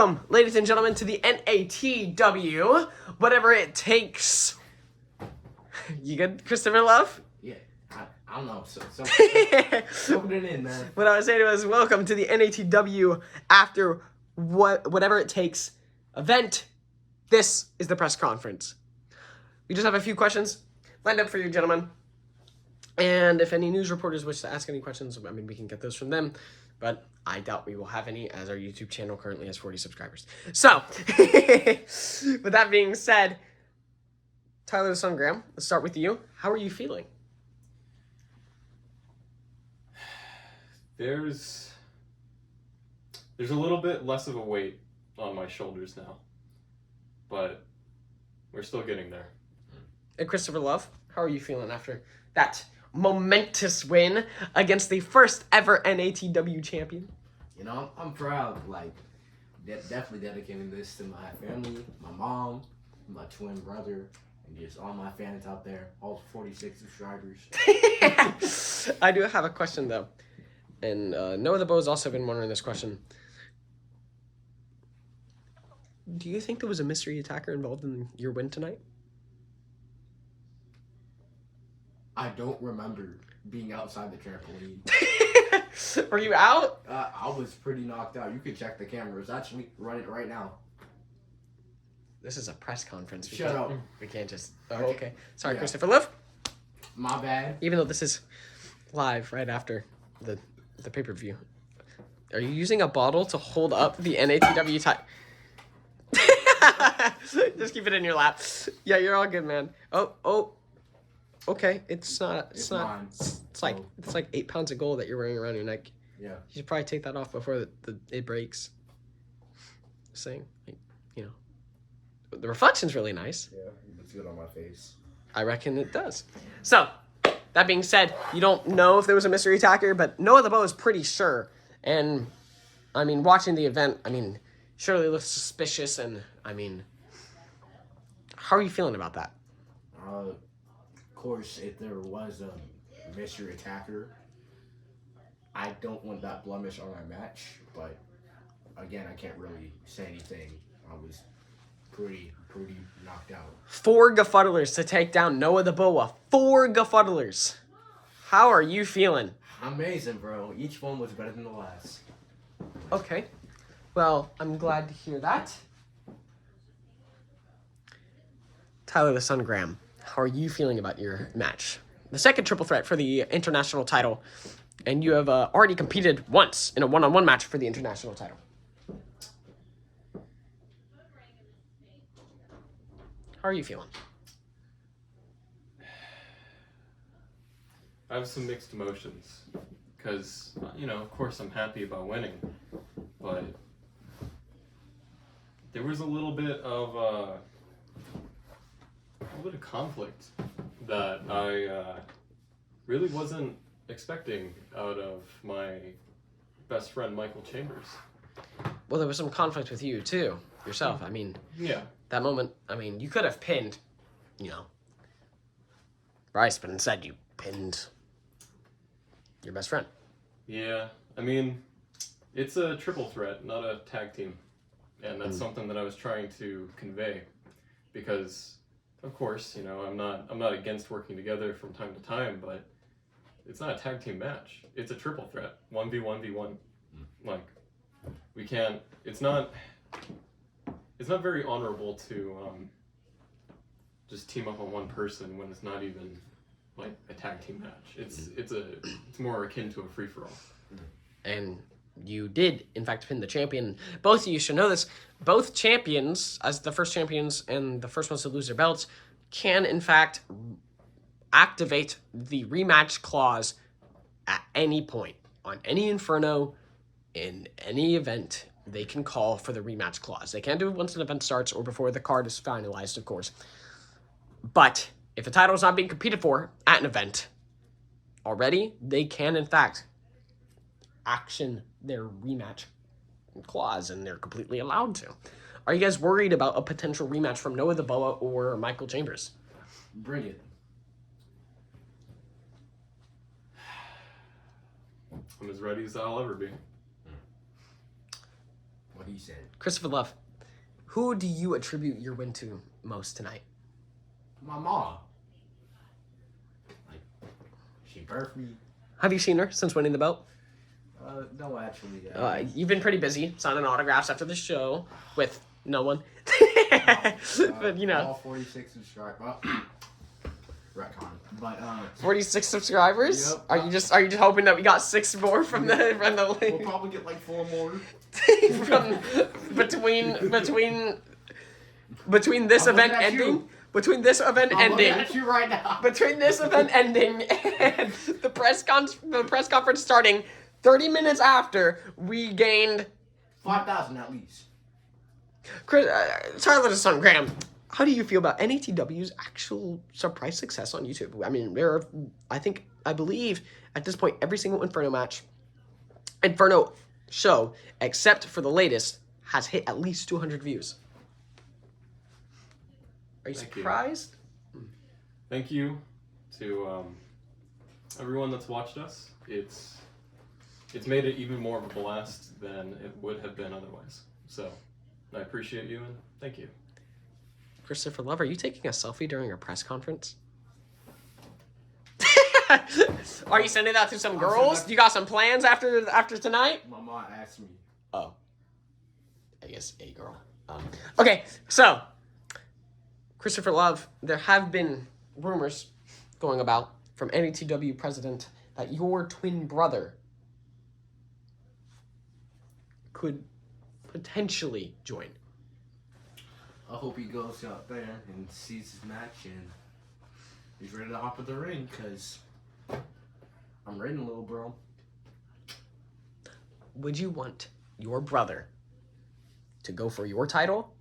Welcome, ladies and gentlemen, to the NATW, whatever it takes. You good, Christopher Love? Yeah, I don't know. Soaking it in, man. What I was saying was, welcome to the NATW after whatever it takes event. This is the press conference. We just have a few questions lined up for you, gentlemen. And if any news reporters wish to ask any questions, I mean, we can get those from them. But I doubt we will have any, as our YouTube channel currently has 40 subscribers. So, with that being said, Tyler the Son Graham, let's start with you. How are you feeling? There's a little bit less of a weight on my shoulders now, but we're still getting there. And Christopher Love, how are you feeling after that momentous win against the first ever NATW champion? You know, I'm proud. Like, definitely dedicating this to my family, my mom, my twin brother, and just all my fans out there, all 46 subscribers. I do have a question, though. And Noah the Bow has also been wondering this question. Do you think there was a mystery attacker involved in your win tonight? I don't remember being outside the trampoline. Were you out? I was pretty knocked out. You could check the cameras. Actually, run it right now. This is a press conference. Shut up. We can't just... Oh, okay. Sorry, Yeah. Christopher Love. My bad. Even though this is live right after the pay-per-view. Are you using a bottle to hold up the NATW title? Just keep it in your lap. Yeah, you're all good, man. Oh. Okay, it's not. It's mine. It's like 8 pounds of gold that you're wearing around your neck. Yeah. You should probably take that off before it breaks. Just saying, the reflection's really nice. Yeah, it looks good on my face. I reckon it does. So, that being said, you don't know if there was a mystery attacker, but Noah the Bow is pretty sure. And, I mean, watching the event, I mean, surely looks suspicious. And, I mean, how are you feeling about that? Of course, if there was a mystery attacker, I don't want that blemish on my match. But, again, I can't really say anything. I was pretty knocked out. 4 Gafuddlers to take down Noah the Boa. 4 Gafuddlers. How are you feeling? Amazing, bro. Each one was better than the last. Okay. Well, I'm glad to hear that. Tyler the Son Graham, how are you feeling about your match? The second triple threat for the international title. And you have already competed once in a one-on-one match for the international title. How are you feeling? I have some mixed emotions because, of course I'm happy about winning, but there was a little bit of conflict that I really wasn't expecting out of my best friend Michael Chambers. Well, there was some conflict with you too, yourself. I mean, Yeah. that moment, you could have pinned, Bryce, but instead you pinned your best friend. Yeah, I mean, it's a triple threat, not a tag team. And that's something that I was trying to convey because, of course, I'm not against working together from time to time, but it's not a tag team match. It's a triple threat, 1v1v1. Like, we can't, it's not very honorable to just team up on one person when it's not even like a tag team match. It's more akin to a free-for-all. And you did, in fact, pin the champion. Both of you should know this. Both champions, as the first champions and the first ones to lose their belts, can, in fact, activate the rematch clause at any point. On any Inferno, in any event, they can call for the rematch clause. They can't do it once an event starts or before the card is finalized, of course. But if a title is not being competed for at an event already, they can, in fact, action their rematch clause, and they're completely allowed to. Are you guys worried about a potential rematch from Noah the Boa or Michael Chambers? Bring it. I'm as ready as I'll ever be. What he said. Christopher Love, who do you attribute your win to most tonight? My mom. Like, she birthed me. Have you seen her since winning the belt? No, actually. You've been pretty busy signing autographs after the show with no one. But, you know. All 46 subscribers. Well, retcon. But, 46 subscribers? Yep. Are you just hoping that we got 6 more from the we'll probably get like 4 more. from between this I'm event looking at ending? you. Between this event I'm looking ending. at you right now. Between this event ending and the press conference starting 30 minutes after, we gained 5,000 at least. Tyler's son Graham. How do you feel about NATW's actual surprise success on YouTube? I mean, I believe at this point every single Inferno show except for the latest has hit at least 200 views. Are you surprised? Thank you to everyone that's watched us. It's made it even more of a blast than it would have been otherwise. So I appreciate you and thank you. Christopher Love, are you taking a selfie during a press conference? Are you sending that to some girls? You got some plans after tonight? My mom asked me. Oh. I guess a girl. Okay, so Christopher Love, there have been rumors going about from NATW president that your twin brother could potentially join. I hope he goes out there and sees his match and he's ready to hop in the ring because I'm ready, little bro. Would you want your brother to go for your title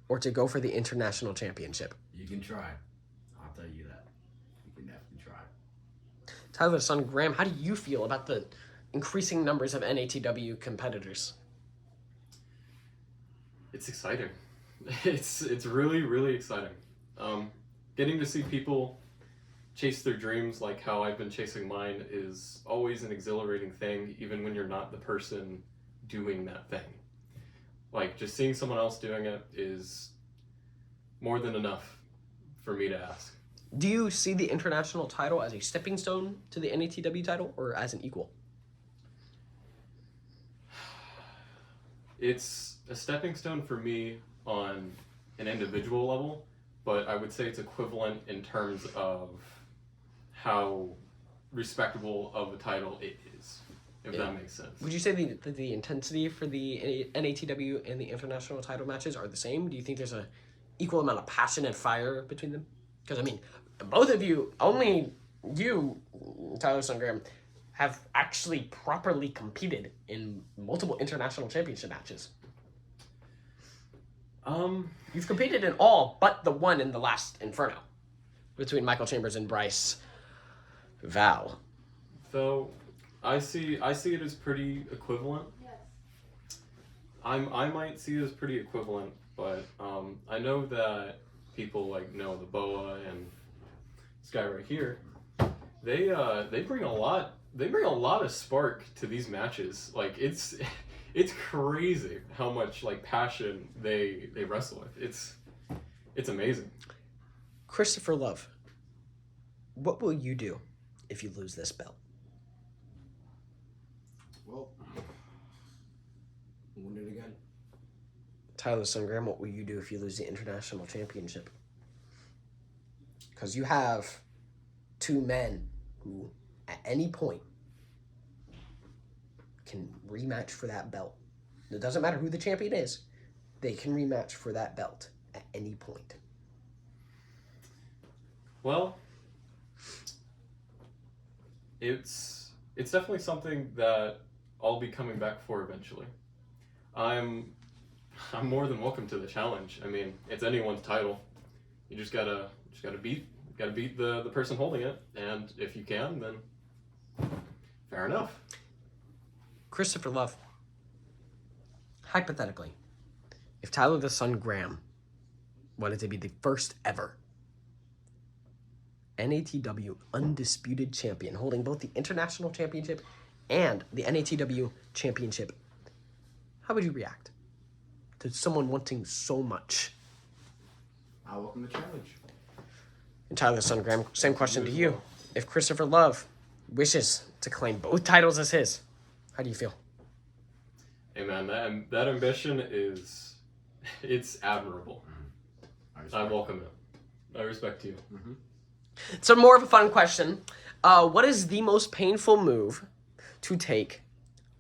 or to go for the international championship? You can try. I'll tell you that. You can definitely try. Tyler's son Graham, how do you feel about the increasing numbers of NATW competitors? It's exciting. It's really, really exciting. Getting to see people chase their dreams like how I've been chasing mine is always an exhilarating thing, even when you're not the person doing that thing. Like, just seeing someone else doing it is more than enough for me to ask. Do you see the international title as a stepping stone to the NATW title or as an equal? It's a stepping stone for me on an individual level, but I would say it's equivalent in terms of how respectable of a title it is, if that makes sense. Would you say the intensity for the NATW and the international title matches are the same? Do you think there's a equal amount of passion and fire between them? Because, I mean, both of you, only you, Tyler Graham, have actually properly competed in multiple international championship matches. You've competed in all but the one in the last Inferno between Michael Chambers and Bryce Val. Though I see it as pretty equivalent. I might see it as pretty equivalent, but I know that people like Noah the Boa and this guy right here, they bring a lot of spark to these matches. Like it's crazy how much like passion they wrestle with. It's amazing. Christopher Love, what will you do if you lose this belt? Well, win it again. Tyler Graham, what will you do if you lose the international championship? Because you have two men who, at any point, can rematch for that belt. It doesn't matter who the champion is. They can rematch for that belt at any point. Well, it's definitely something that I'll be coming back for eventually. I'm more than welcome to the challenge. I mean, it's anyone's title. You just gotta beat the person holding it, and if you can, then fair enough. Christopher Love, hypothetically, if Tyler the Son Graham wanted to be the first ever NATW undisputed champion, holding both the international championship and the NATW championship, how would you react? to someone wanting so much? I welcome the challenge. And Tyler Son Graham, same question to as you. well. If Christopher Love wishes to claim both titles as his, how do you feel? Hey man, that ambition it's admirable. I welcome it. I respect you. So more of a fun question. What is the most painful move to take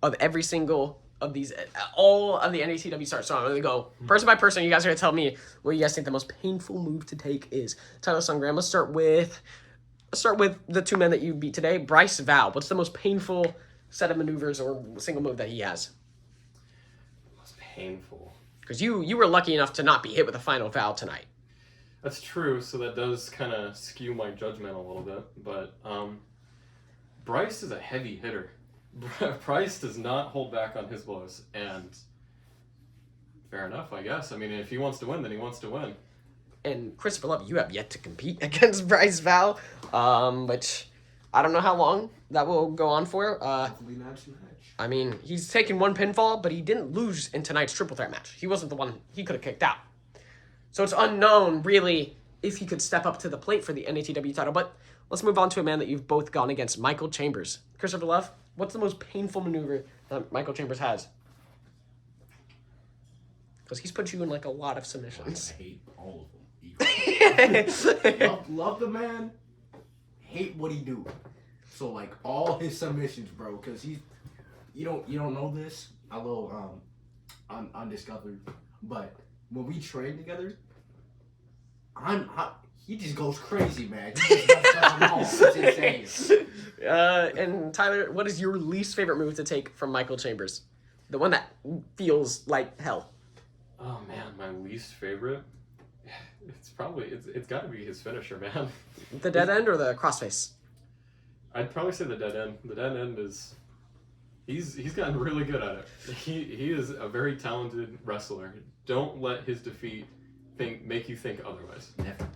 of every single of these, all of the NATW stars? So I'm going to go person by person. You guys are going to tell me what you guys think the most painful move to take is. Tyler Son Graham, let's start with the two men that you beat today. Bryce Val, what's the most painful set of maneuvers or single move that he has? Most painful. Because you were lucky enough to not be hit with a final foul tonight. That's true, so that does kind of skew my judgment a little bit. But Bryce is a heavy hitter. Bryce does not hold back on his blows, and fair enough, I guess. I mean, if he wants to win, then he wants to win. And Christopher Love, you have yet to compete against Bryce Val, which I don't know how long that will go on for. Hopefully match. I mean, he's taken one pinfall, but he didn't lose in tonight's triple threat match. He wasn't the one he could have kicked out. So it's unknown, really, if he could step up to the plate for the NATW title. But let's move on to a man that you've both gone against, Michael Chambers. Christopher Love, what's the most painful maneuver that Michael Chambers has? Because he's put you in, like, a lot of submissions. I hate all of them. love the man, hate what he do. So like all his submissions, bro, because you don't know this. A little undiscovered, but when we train together, he just goes crazy, man. He just does them all. It's insane. And Tyler, what is your least favorite move to take from Michael Chambers? The one that feels like hell. Oh man, my least favorite. It's got to be his finisher, man. The dead end or the crossface? I'd probably say the dead end. The dead end is he's gotten really good at it. He is a very talented wrestler. Don't let his defeat make you think otherwise. Never.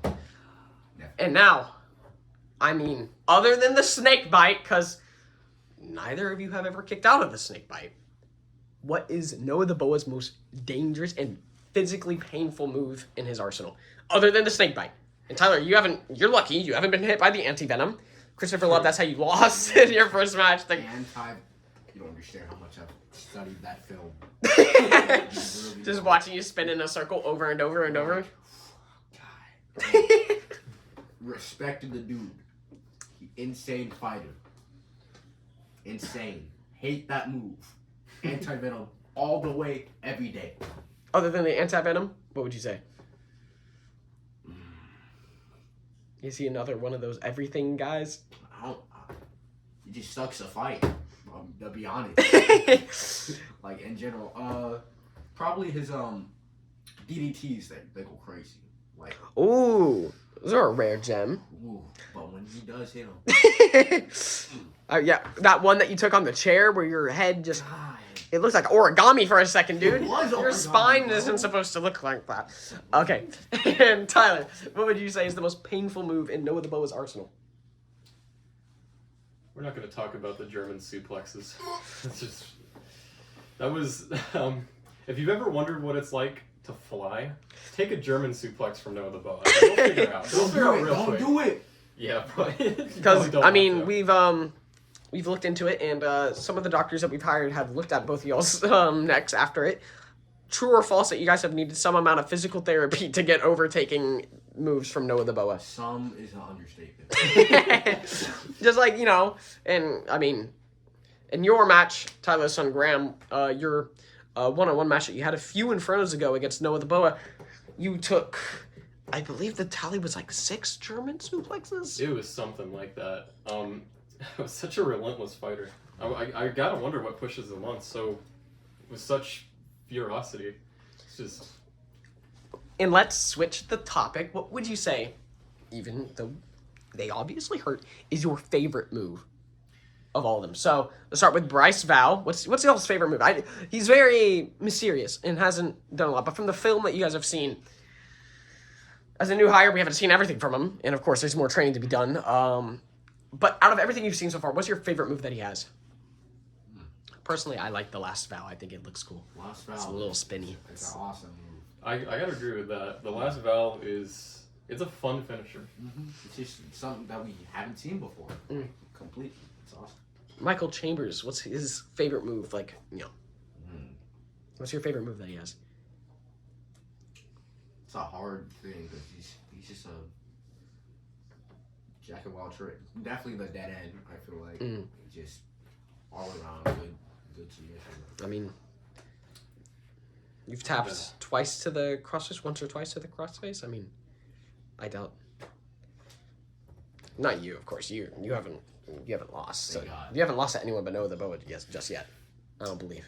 And now, I mean, other than the snake bite, because neither of you have ever kicked out of the snake bite, what is Noah the Boa's most dangerous and physically painful move in his arsenal, other than the snake bite? And Tyler, you're lucky, you haven't been hit by the anti-venom. Christopher Love, that's how you lost in your first match. You don't understand how much I've studied that film. Just watching you spin in a circle over and over and over. God. Respected the dude. Insane fighter. Insane. Hate that move. Anti-venom all the way, every day. Other than the anti-venom, what would you say? Is he another one of those everything guys? He just sucks to fight. To be honest. Like in general, probably his DDTs they go crazy. Like ooh, those are a rare gem. Ooh, but when he does hit him. Yeah, that one that you took on the chair where your head just. It looks like origami for a second, dude. Your spine isn't supposed to look like that. Okay. And Tyler, what would you say is the most painful move in Noah the Boa's arsenal? We're not going to talk about the German suplexes. It's just... That was... if you've ever wondered what it's like to fly, take a German suplex from Noah the Boa. You'll figure it out. Don't do it. Yeah, probably. Because, I mean, we've looked into it, and some of the doctors that we've hired have looked at both of y'all's necks after it. True or false that you guys have needed some amount of physical therapy to get over taking moves from Noah the Boa? Some is an understatement. Just like, and I mean, in your match, Tyler Son Graham, your one-on-one match that you had a few infernos ago against Noah the Boa, you took, I believe the tally was like 6 German suplexes? It was something like that. I was such a relentless fighter. I gotta wonder what pushes him on so with such ferocity. It's just. And let's switch the topic. What would you say, even though they obviously hurt, is your favorite move of all of them? So let's start with Bryce Val. What's y'all's favorite move? He's very mysterious and hasn't done a lot, but from the film that you guys have seen, as a new hire, we haven't seen everything from him, and of course, there's more training to be done. But out of everything you've seen so far, what's your favorite move that he has? personally, I like the last vow. I think it looks cool. Last It's a Val. little spinny. It's an awesome move. I gotta agree with that. The last Val it's a fun finisher. It's just something that we haven't seen before. Completely. It's awesome. Michael Chambers, what's his favorite move? Like, what's your favorite move that he has? It's a hard thing because he's just a jack of all trades. Definitely the dead end. I feel like just all around good submission. I mean, you've tapped twice to the crossface, once or twice to the crossface. I mean, I doubt. Not you, of course. You haven't lost. So you haven't lost to anyone but Noah the Boa just yet. I don't believe.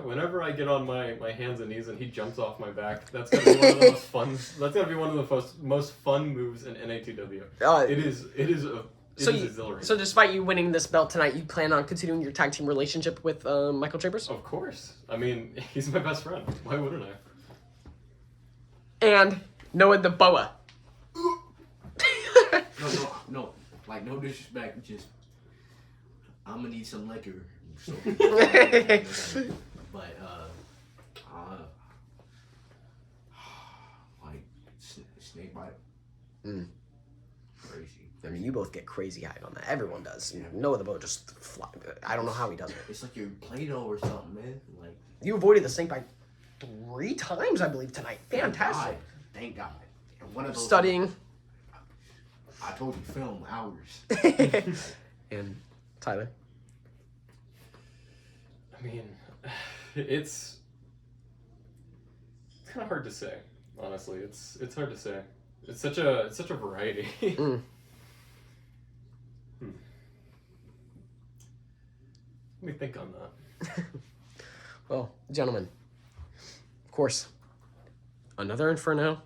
Whenever I get on my hands and knees and he jumps off my back, that's gonna be one of the most fun. That's gonna be one of the most fun moves in NATW. It is exhilarating. So despite you winning this belt tonight, you plan on continuing your tag team relationship with Michael Chambers? Of course. I mean, he's my best friend. Why wouldn't I? And Noah the Boa. No. Like, no disrespect. Just, I'm gonna need some liquor. So, but like snake bite. Crazy. I mean, you both get crazy high on that. Everyone does. Yeah. Noah the Boa just fly. I don't know how he does it. It's like you're Play-Doh or something, man. Like, You avoided the snake bite 3 times, I believe, tonight. Fantastic. Thank God. And one of those Studying. I told you, film hours. And Tyler. I mean, it's kind of hard to say. Honestly, it's hard to say. It's such a variety. Let me think on that. Well, gentlemen, of course, another Inferno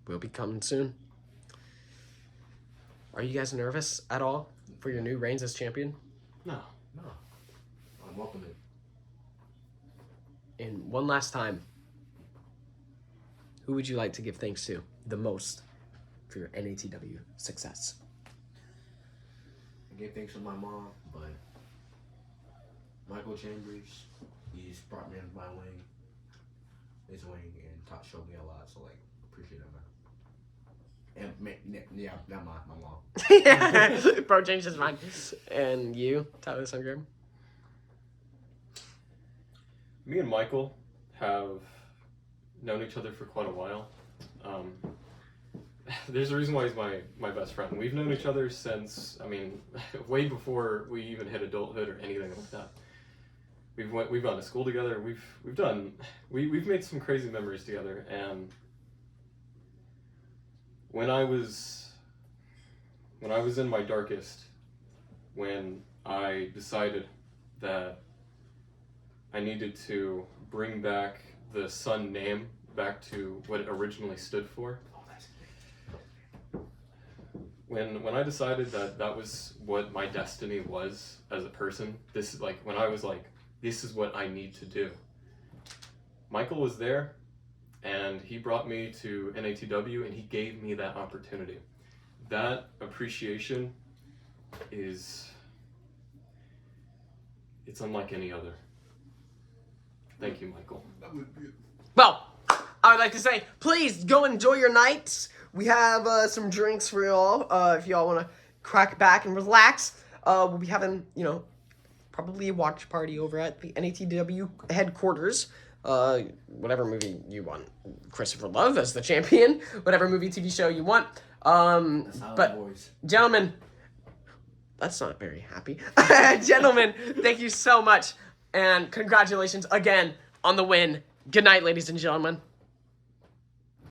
will be coming soon. Are you guys nervous at all for your new reigns as champion? No. I'm welcoming. And one last time, who would you like to give thanks to the most for your NATW success? I give thanks to my mom, but Michael Chambers, he's brought me under his wing, and showed me a lot. So like, appreciate it, man. And yeah, not my mom. Bro changed his mind. And you, Tyler Sundgren? Me and Michael have known each other for quite a while. There's a reason why he's my best friend. We've known each other since, I mean, way before we even hit adulthood or anything like that. We've gone to school together. We've made some crazy memories together. And when I was in my darkest, when I decided that I needed to bring back the Sun name back to what it originally stood for. When I decided that was what my destiny was as a person, this is like when I was like, this is what I need to do. Michael was there, and he brought me to NATW, and he gave me that opportunity. That appreciation it's unlike any other. Thank you, Michael. Well, I would like to say, please go enjoy your nights. We have some drinks for y'all. If y'all want to crack back and relax, we'll be having, probably a watch party over at the NATW headquarters. Whatever movie you want. Christopher Love as the champion. Whatever movie, TV show you want. But, Boys. Gentlemen, that's not very happy. Gentlemen, thank you so much. And congratulations again on the win. Good night, ladies and gentlemen.